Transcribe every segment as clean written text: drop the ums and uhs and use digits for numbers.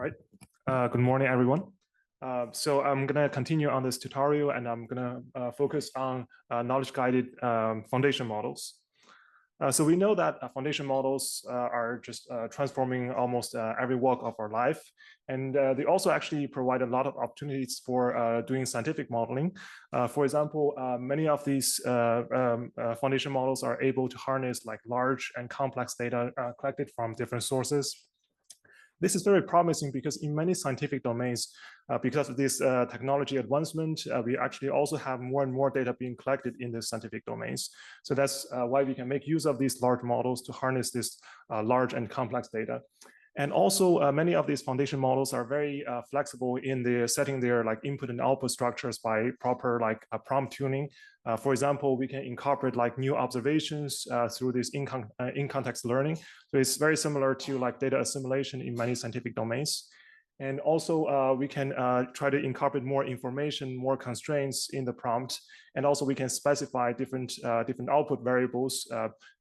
All right. Good morning, everyone. So I'm going to continue on this tutorial, and I'm going to focus on knowledge-guided foundation models. So we know that foundation models are just transforming almost every walk of our life. And they also actually provide a lot of opportunities for doing scientific modeling. For example, many of these foundation models are able to harness like large and complex data collected from different sources. This is very promising because in many scientific domains, because of this technology advancement, we actually also have more and more data being collected in the scientific domains. So that's why we can make use of these large models to harness this large and complex data. And also, many of these foundation models are very flexible in the setting their like input and output structures by proper like prompt tuning. For example, we can incorporate like new observations through this in-context learning. So it's very similar to like data assimilation in many scientific domains. And also, we can try to incorporate more information, more constraints in the prompt. And also, we can specify different output variables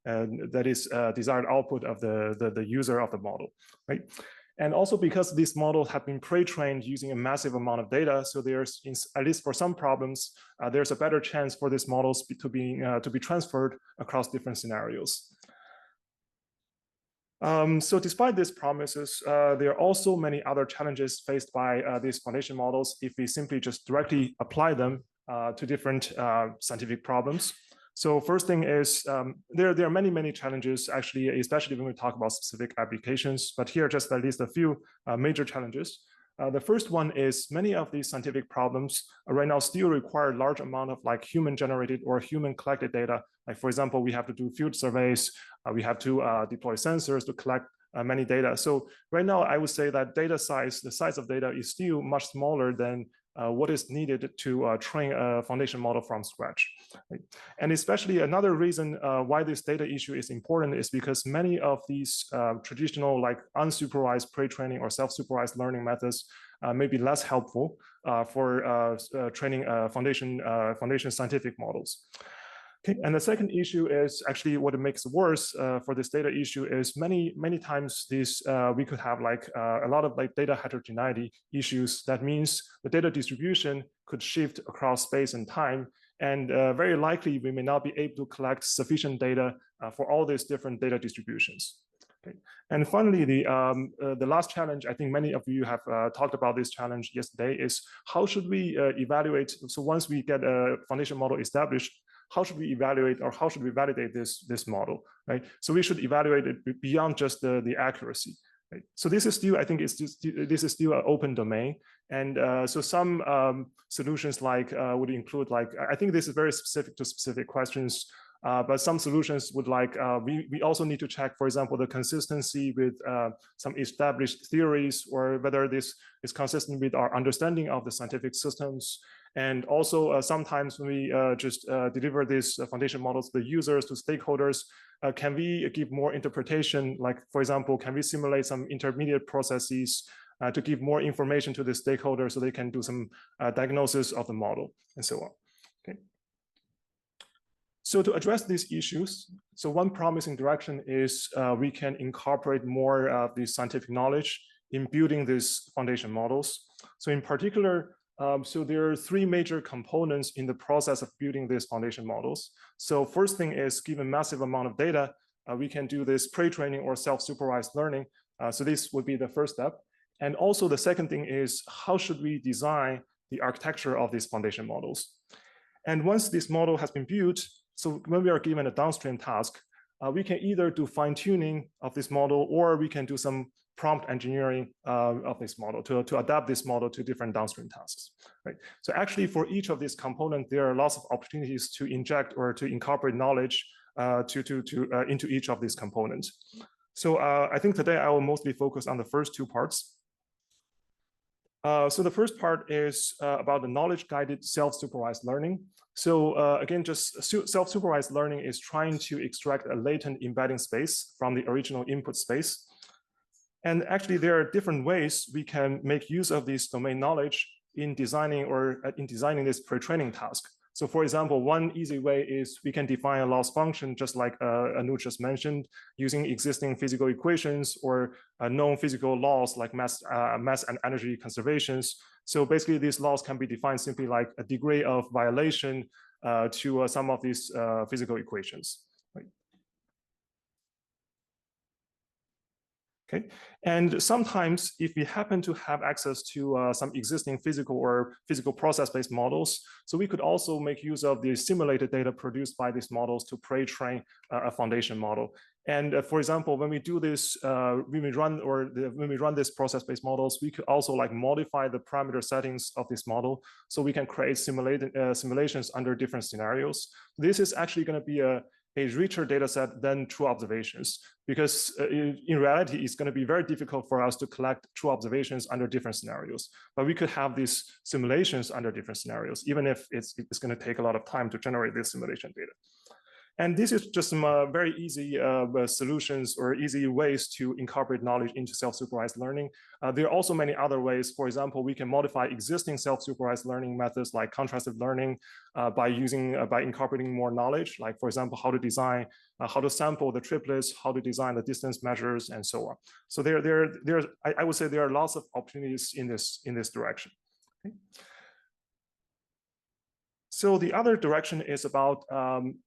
that is desired output of the user of the model, right? And also because these models have been pre-trained using a massive amount of data, so there's, at least for some problems, there's a better chance for these models to be transferred across different scenarios. So despite these promises, there are also many other challenges faced by these foundation models if we simply just directly apply them to different scientific problems. So first thing is, there are many challenges, actually, especially when we talk about specific applications, but here just at least a few major challenges. The first one is many of these scientific problems right now still require large amount of like human generated or human collected data. Like for example, we have to do field surveys, we have to deploy sensors to collect many data. So right now, I would say that the size of data is still much smaller than what is needed to train a foundation model from scratch. Right? And especially another reason why this data issue is important is because many of these traditional like unsupervised pre-training or self-supervised learning methods may be less helpful for training foundation scientific models. Okay, and the second issue is actually what it makes worse for this data issue is many times these we could have like a lot of like data heterogeneity issues. That means the data distribution could shift across space and time, and very likely we may not be able to collect sufficient data for all these different data distributions. Okay. And finally, the last challenge, I think many of you have talked about this challenge yesterday, is how should we evaluate? So once we get a foundation model established, how should we evaluate or how should we validate this model, right? So we should evaluate it beyond just the accuracy, right? So this is still, I think this is still an open domain. And so some solutions like would include like, I think this is very specific to specific questions, but some solutions would like, we also need to check, for example, the consistency with some established theories or whether this is consistent with our understanding of the scientific systems. And also sometimes when we just deliver these foundation models to the users, to stakeholders, can we give more interpretation? Like, for example, can we simulate some intermediate processes to give more information to the stakeholders so they can do some diagnosis of the model and so on. Okay. So to address these issues, so one promising direction is we can incorporate more of the scientific knowledge in building these foundation models. So in particular, so there are three major components in the process of building these foundation models. So first thing is, given massive amount of data, we can do this pre-training or self-supervised learning. So this would be the first step. And also the second thing is, how should we design the architecture of these foundation models? And once this model has been built, so when we are given a downstream task, we can either do fine-tuning of this model, or we can do some prompt engineering of this model to adapt this model to different downstream tasks, right? So actually for each of these components, there are lots of opportunities to inject or to incorporate knowledge into each of these components. So I think today I will mostly focus on the first two parts. So the first part is about the knowledge-guided self-supervised learning. So again, just self-supervised learning is trying to extract a latent embedding space from the original input space. And actually, there are different ways we can make use of this domain knowledge in designing this pre-training task. So for example, one easy way is we can define a loss function, just like Anu just mentioned, using existing physical equations or known physical laws like mass and energy conservations. So basically, these laws can be defined simply like a degree of violation to some of these physical equations. Right? Okay, and sometimes if we happen to have access to some existing physical or physical process-based models, so we could also make use of the simulated data produced by these models to pre-train a foundation model. And for example, when we do this, when we run this process-based models, we could also like modify the parameter settings of this model, so we can create simulations under different scenarios. This is actually going to be a richer data set than true observations, because in reality, it's going to be very difficult for us to collect true observations under different scenarios. But we could have these simulations under different scenarios, even if it's going to take a lot of time to generate this simulation data. And this is just some very easy solutions or easy ways to incorporate knowledge into self-supervised learning. There are also many other ways. For example, we can modify existing self-supervised learning methods like contrastive learning by incorporating more knowledge, like for example, how to design, how to sample the triplets, how to design the distance measures, and so on. So I would say there are lots of opportunities in this direction. Okay. So the other direction is about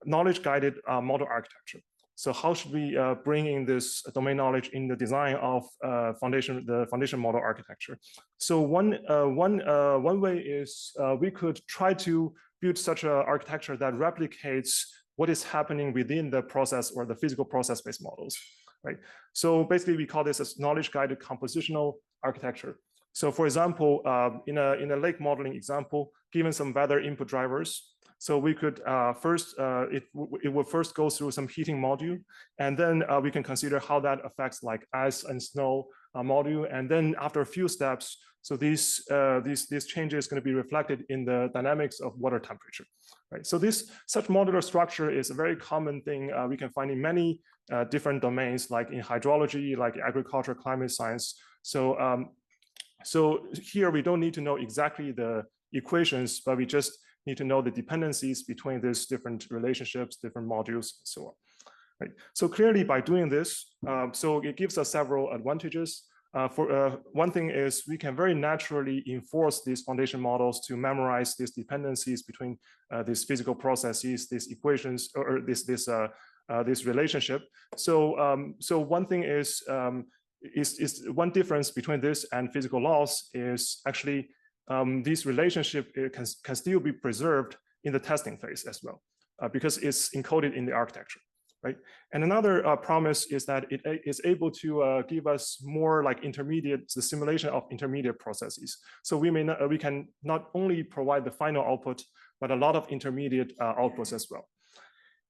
knowledge-guided model architecture. So how should we bring in this domain knowledge in the design of the foundation model architecture? So one way is we could try to build such an architecture that replicates what is happening within the process or the physical process-based models, right? So basically, we call this as knowledge-guided compositional architecture. So for example, in a lake modeling example, given some weather input drivers, so we could it will first go through some heating module, and then we can consider how that affects like ice and snow module. And then after a few steps, so these changes going to be reflected in the dynamics of water temperature, right? So such modular structure is a very common thing we can find in many different domains, like in hydrology, like agriculture, climate science. So here we don't need to know exactly the equations, but we just need to know the dependencies between these different relationships, different modules, and so on. Right. So clearly by doing this, so it gives us several advantages. One thing is we can very naturally enforce these foundation models to memorize these dependencies between these physical processes, these equations, or this relationship. So one thing is one difference between this and physical laws is actually this relationship can still be preserved in the testing phase as well, because it's encoded in the architecture, right? And another promise is that it is able to give us more like the simulation of intermediate processes. So we can not only provide the final output, but a lot of intermediate outputs as well.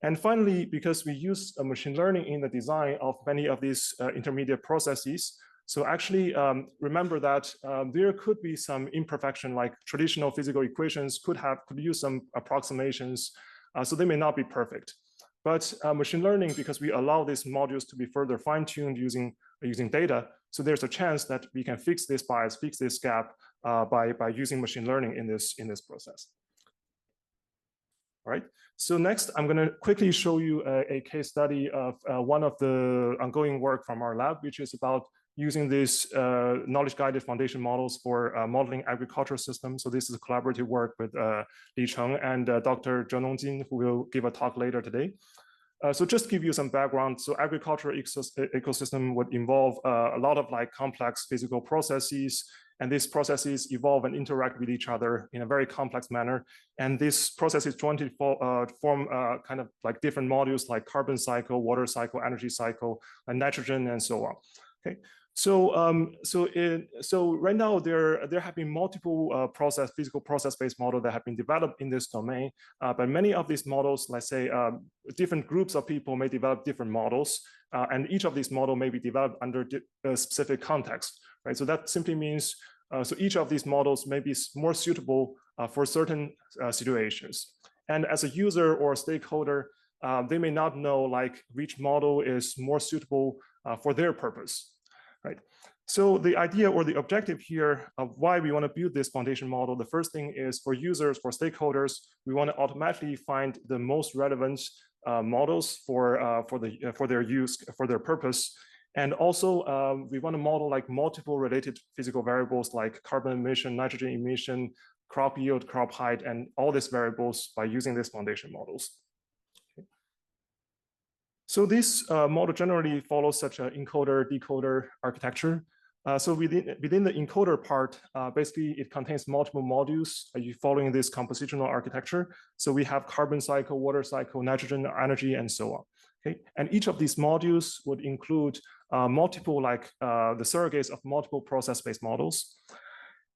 And finally, because we use machine learning in the design of many of these intermediate processes, so actually remember that there could be some imperfection, like traditional physical equations could use some approximations, so they may not be perfect. But machine learning, because we allow these modules to be further fine-tuned using data, so there's a chance that we can fix this bias, fix this gap by using machine learning in this process. All right. So next, I'm going to quickly show you a case study of one of the ongoing work from our lab, which is about using these knowledge-guided foundation models for modeling agricultural systems. So this is a collaborative work with Li Cheng and Dr. Zheng Nongjin, who will give a talk later today. So just to give you some background, so agricultural ecosystem would involve a lot of like complex physical processes, and these processes evolve and interact with each other in a very complex manner. And these processes jointly form kind of like different modules like carbon cycle, water cycle, energy cycle, and nitrogen, and so on. Okay. So right now there have been multiple physical process-based models that have been developed in this domain, but many of these models, let's say different groups of people may develop different models, and each of these models may be developed under a specific context, right? So that simply means so each of these models may be more suitable for certain situations. And as a user or stakeholder, they may not know like which model is more suitable for their purpose. Right. So the idea or the objective here of why we want to build this foundation model, the first thing is for users, for stakeholders, we want to automatically find the most relevant models for their use, for their purpose. And also we want to model like multiple related physical variables like carbon emission, nitrogen emission, crop yield, crop height, and all these variables by using these foundation models. So this model generally follows such an encoder-decoder architecture. So within the encoder part, basically it contains multiple modules following this compositional architecture. So we have carbon cycle, water cycle, nitrogen, energy, and so on. Okay, and each of these modules would include multiple, like the surrogates of multiple process-based models.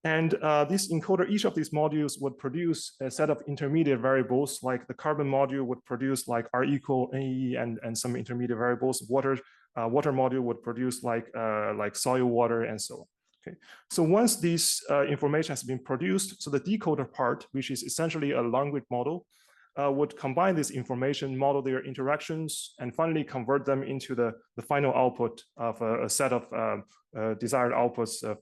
And this encoder, each of these modules would produce a set of intermediate variables, like the carbon module would produce like R equal NE and some intermediate variables. Water module would produce like soil water and so on. Okay, so once this information has been produced, so the decoder part, which is essentially a language model, would combine this information, model their interactions, and finally convert them into the final output of a set of desired outputs of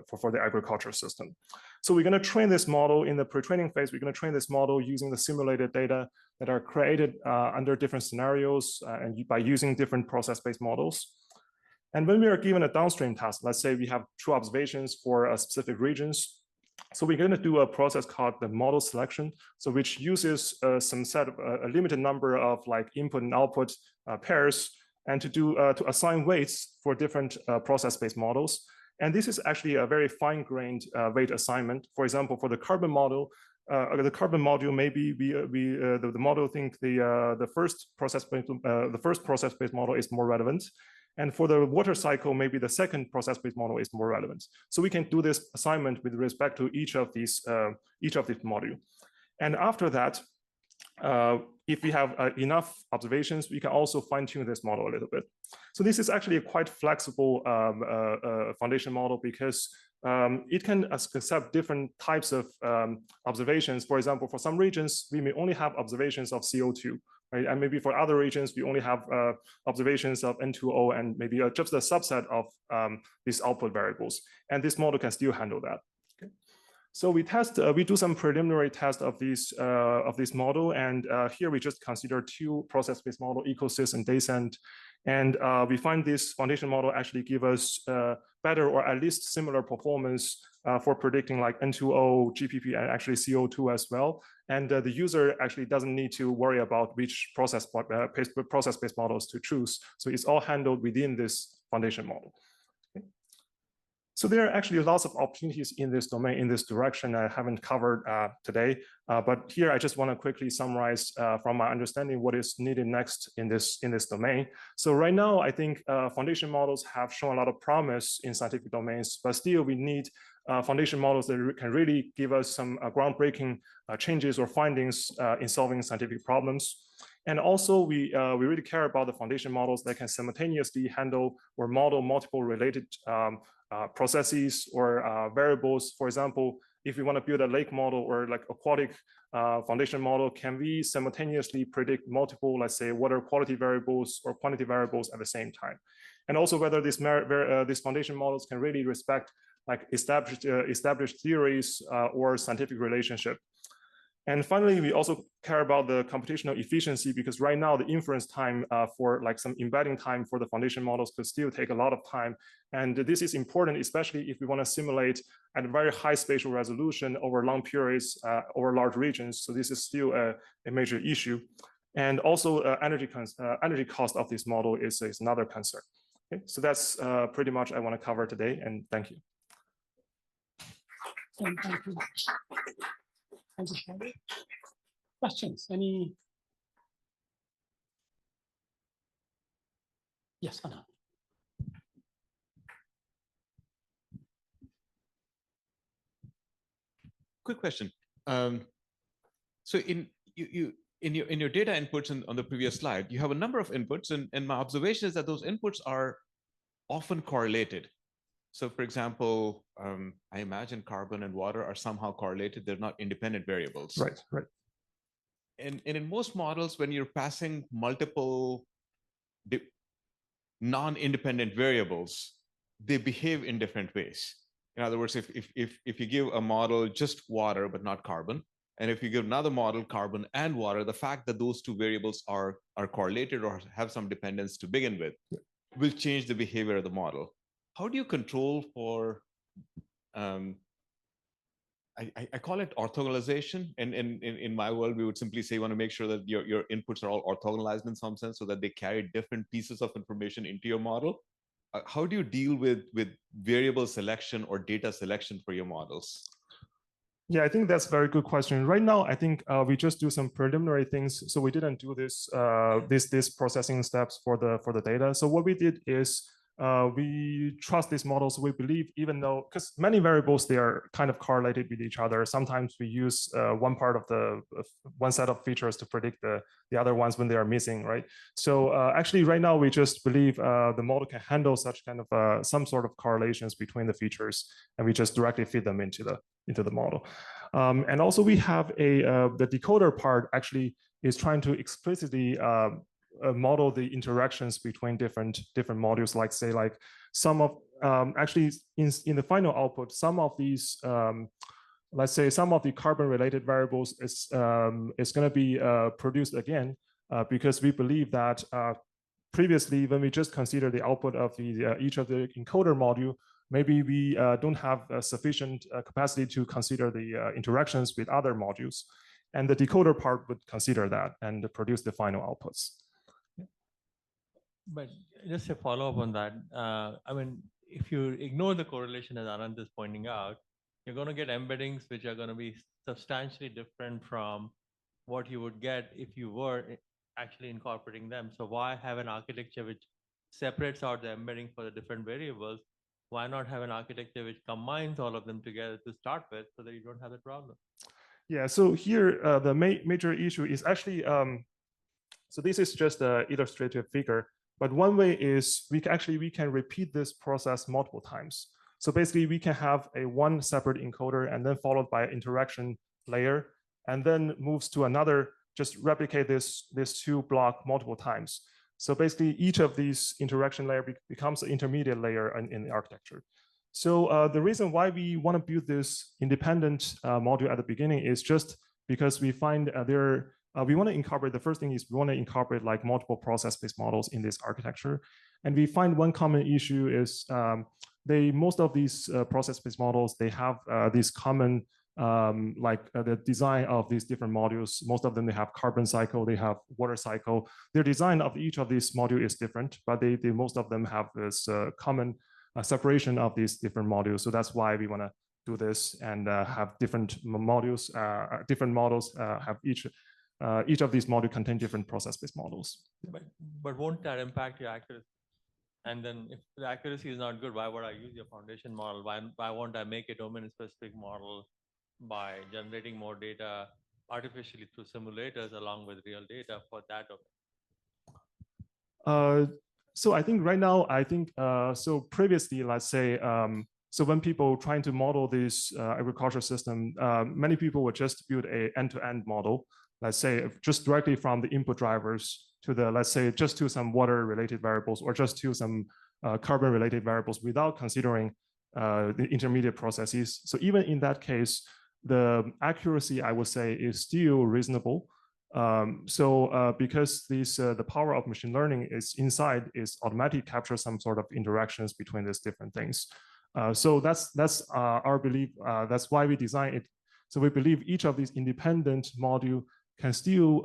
for the agriculture system. So we're going to train this model in the pre-training phase. We're going to train this model using the simulated data that are created under different scenarios and by using different process-based models. And when we are given a downstream task, let's say we have 2 observations for specific regions. So we're going to do a process called the model selection, so which uses some set of a limited number of like input and output pairs, and to assign weights for different process-based models. And this is actually a very fine-grained weight assignment. For example, for the carbon model, maybe the model think the first process-based model is more relevant. And for the water cycle, maybe the second process-based model is more relevant. So we can do this assignment with respect to each of these module. And after that, if we have enough observations, we can also fine-tune this model a little bit. So this is actually a quite flexible foundation model because it can accept different types of observations. For example, for some regions, we may only have observations of CO2. Right? And maybe for other regions, we only have observations of N2O and maybe just a subset of these output variables. And this model can still handle that. Okay. So we do some preliminary test of this model. And here we just consider 2 process-based model, EcoSys and DayScent. And we find this foundation model actually give us better or at least similar performance for predicting like N2O, GPP, and actually CO2 as well. And the user actually doesn't need to worry about which process-based models to choose. So it's all handled within this foundation model. Okay. So there are actually lots of opportunities in this domain, in this direction I haven't covered today. But here I just want to quickly summarize from my understanding what is needed next in this domain. So right now, I think foundation models have shown a lot of promise in scientific domains, but still we need foundation models that can really give us some groundbreaking changes or findings in solving scientific problems. And also we really care about the foundation models that can simultaneously handle or model multiple related processes or variables. For example, if we want to build a lake model or like aquatic foundation model, can we simultaneously predict multiple, let's say, water quality variables or quantity variables at the same time? And also whether these foundation models can really respect like established theories or scientific relationship. And finally, we also care about the computational efficiency because right now the inference time for like some embedding time for the foundation models could still take a lot of time. And this is important, especially if we want to simulate at a very high spatial resolution over long periods, over large regions. So this is still a major issue. And also energy cost of this model is another concern. Okay, so that's pretty much I want to cover today, and thank you. Thank you. Thank you, Xiaowei. Questions? Any? Yes, Anna. Quick question. So in your data inputs on the previous slide, you have a number of inputs, and my observation is that those inputs are often correlated. So for example, I imagine carbon and water are somehow correlated. They're not independent variables. Right, right. And in most models, when you're passing multiple non-independent variables, they behave in different ways. In other words, if you give a model just water but not carbon, and if you give another model carbon and water, the fact that those two variables are correlated or have some dependence to begin with will change the behavior of the model. How do you control for I call it orthogonalization. And in my world, we would simply say you want to make sure that your inputs are all orthogonalized in some sense so that they carry different pieces of information into your model. How do you deal with variable selection or data selection for your models? Yeah, I think that's a very good question. Right now, I think we just do some preliminary things. So we didn't do this this processing steps for the data. So what we did is we trust these models. We believe, even though, because many variables, they are kind of correlated with each other. Sometimes we use one part of the one set of features to predict the other ones when they are missing, right? So actually, right now we just believe the model can handle such kind of some sort of correlations between the features, and we just directly feed them into the model. And also we have the decoder part actually is trying to explicitly model the interactions between different modules, like say like some of actually in the final output, some of these let's say some of the carbon related variables is going to be produced again because we believe that previously when we just consider the output of the each of the encoder module, maybe we don't have sufficient capacity to consider the interactions with other modules. And the decoder part would consider that and produce the final outputs. But just a follow up on that, I mean, if you ignore the correlation as Anand is pointing out, you're going to get embeddings which are going to be substantially different from what you would get if you were actually incorporating them. So why have an architecture which separates out the embedding for the different variables? Why not have an architecture which combines all of them together to start with so that you don't have the problem? Yeah, so here the major issue is actually, so this is just an illustrative figure, but one way is we can repeat this process multiple times. So basically we can have one separate encoder and then followed by an interaction layer, and then moves to another, just replicate this two block multiple times. So basically each of these interaction layer becomes an intermediate layer in the architecture. So the reason why we want to build this independent module at the beginning is just because we find we want to incorporate, the first thing is we want to incorporate like multiple process-based models in this architecture. And we find one common issue is most of these process-based models, they have these common, the design of these different modules. Most of them, they have carbon cycle, they have water cycle. Their design of each of these modules is different, but most of them have this common separation of these different modules. So that's why we want to do this and have different modules, different models have each of these modules contain different process-based models. But won't that impact your accuracy? And then if the accuracy is not good, why would I use your foundation model? Why won't I make a domain-specific model by generating more data artificially through simulators along with real data for that domain? So I think right now, so previously, let's say, so when people trying to model this agriculture system, many people would just build an end-to-end model, let's say just directly from the input drivers to the, let's say, just to some water-related variables or just to some carbon-related variables without considering the intermediate processes. So even in that case, the accuracy, I would say, is still reasonable. Because the power of machine learning is inside is automatically capture some sort of interactions between these different things. So that's our belief. That's why we design it. So we believe each of these independent module can still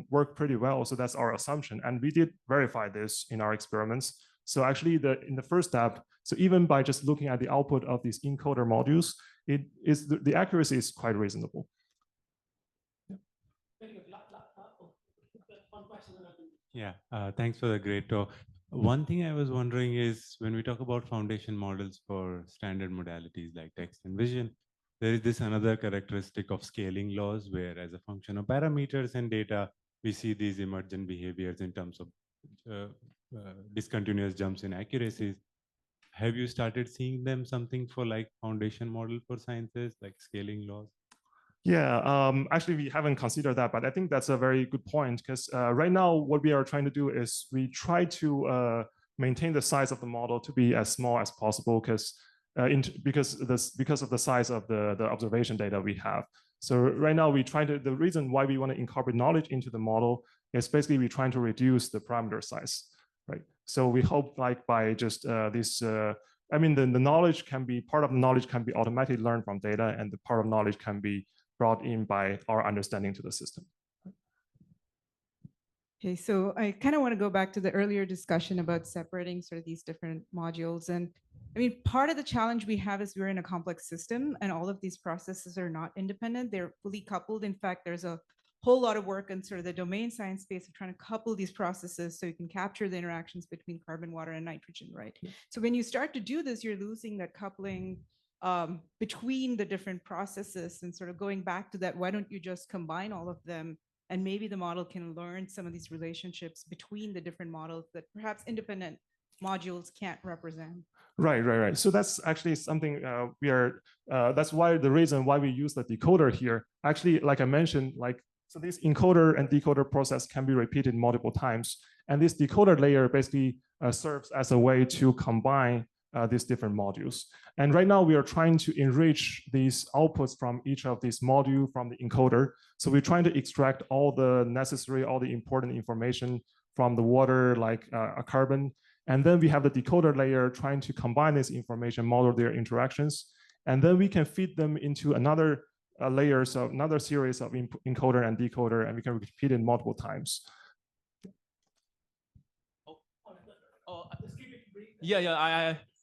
work pretty well. So that's our assumption. And we did verify this in our experiments. So actually in the first step, so even by just looking at the output of these encoder modules, the accuracy is quite reasonable. Yeah, thanks for the great talk. One thing I was wondering is when we talk about foundation models for standard modalities like text and vision, there is this another characteristic of scaling laws where as a function of parameters and data, we see these emergent behaviors in terms of discontinuous jumps in accuracies. Have you started seeing them something for like foundation model for sciences, like scaling laws? Yeah, actually, we haven't considered that, but I think that's a very good point because right now what we are trying to do is we try to maintain the size of the model to be as small as possible because of the size of the observation data we have. So right now the reason why we want to incorporate knowledge into the model is basically we're trying to reduce the parameter size, right? So we hope like by just the knowledge can be, part of the knowledge can be automatically learned from data, and the part of knowledge can be brought in by our understanding to the system. Okay, so I kind of want to go back to the earlier discussion about separating sort of these different modules. And I mean, part of the challenge we have is we're in a complex system and all of these processes are not independent. They're fully coupled. In fact, there's a whole lot of work in sort of the domain science space of trying to couple these processes so you can capture the interactions between carbon, water, and nitrogen, right? So when you start to do this, you're losing that coupling between the different processes, and sort of going back to that, why don't you just combine all of them? And maybe the model can learn some of these relationships between the different models that perhaps independent modules can't represent. Right. So that's actually something that's why the reason why we use the decoder here. Actually, like I mentioned, so this encoder and decoder process can be repeated multiple times. And this decoder layer basically serves as a way to combine these different modules. And right now we are trying to enrich these outputs from each of these modules from the encoder. So we're trying to extract all the important information from the water, like a carbon. And then we have the decoder layer trying to combine this information, model their interactions. And then we can feed them into another another series of encoder and decoder, and we can repeat it multiple times.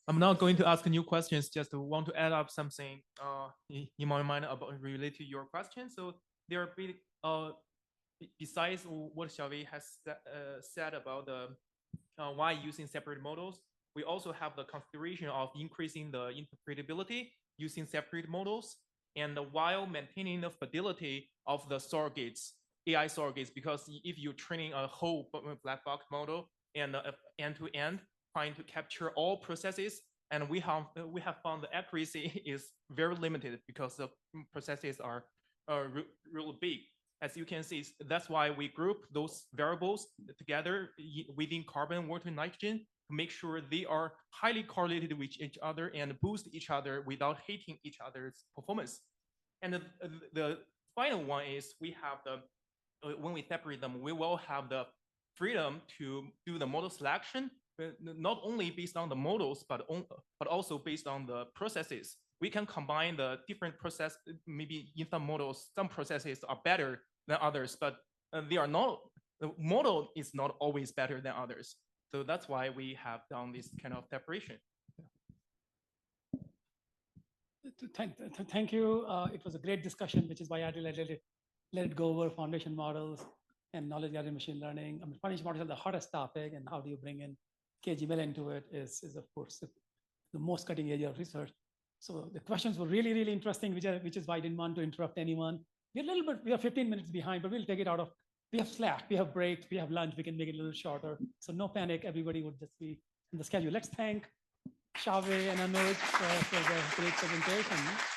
I'm not going to ask new questions, just want to add up something in my mind about related to your question. So there are besides what Xiaowei has said about the why using separate models, we also have the consideration of increasing the interpretability using separate models, and while maintaining the fidelity of the surrogates, AI surrogates, because if you're training a whole black box model and end-to-end, trying to capture all processes, and we have found the accuracy is very limited because the processes are really big. As you can see, that's why we group those variables together within carbon, water, and nitrogen to make sure they are highly correlated with each other and boost each other without hating each other's performance. And the final one is we have when we separate them, we will have the freedom to do the model selection, not only based on the models, but also based on the processes. We can combine the different process. Maybe in some models, some processes are better than others, but they are not. The model is not always better than others. So that's why we have done this kind of separation. Thank you. It was a great discussion, which is why I let it go over foundation models and knowledge gathering machine learning. I mean, foundation models are the hottest topic, and how do you bring in KGML into it is of course the most cutting edge of research. So the questions were really, really interesting, which is why I didn't want to interrupt anyone. We are 15 minutes behind, but we'll take it out of, we have Slack, we have breaks, we have lunch, we can make it a little shorter. So no panic, everybody would just be in the schedule. Let's thank Xiaowei and Anuj for the great presentation.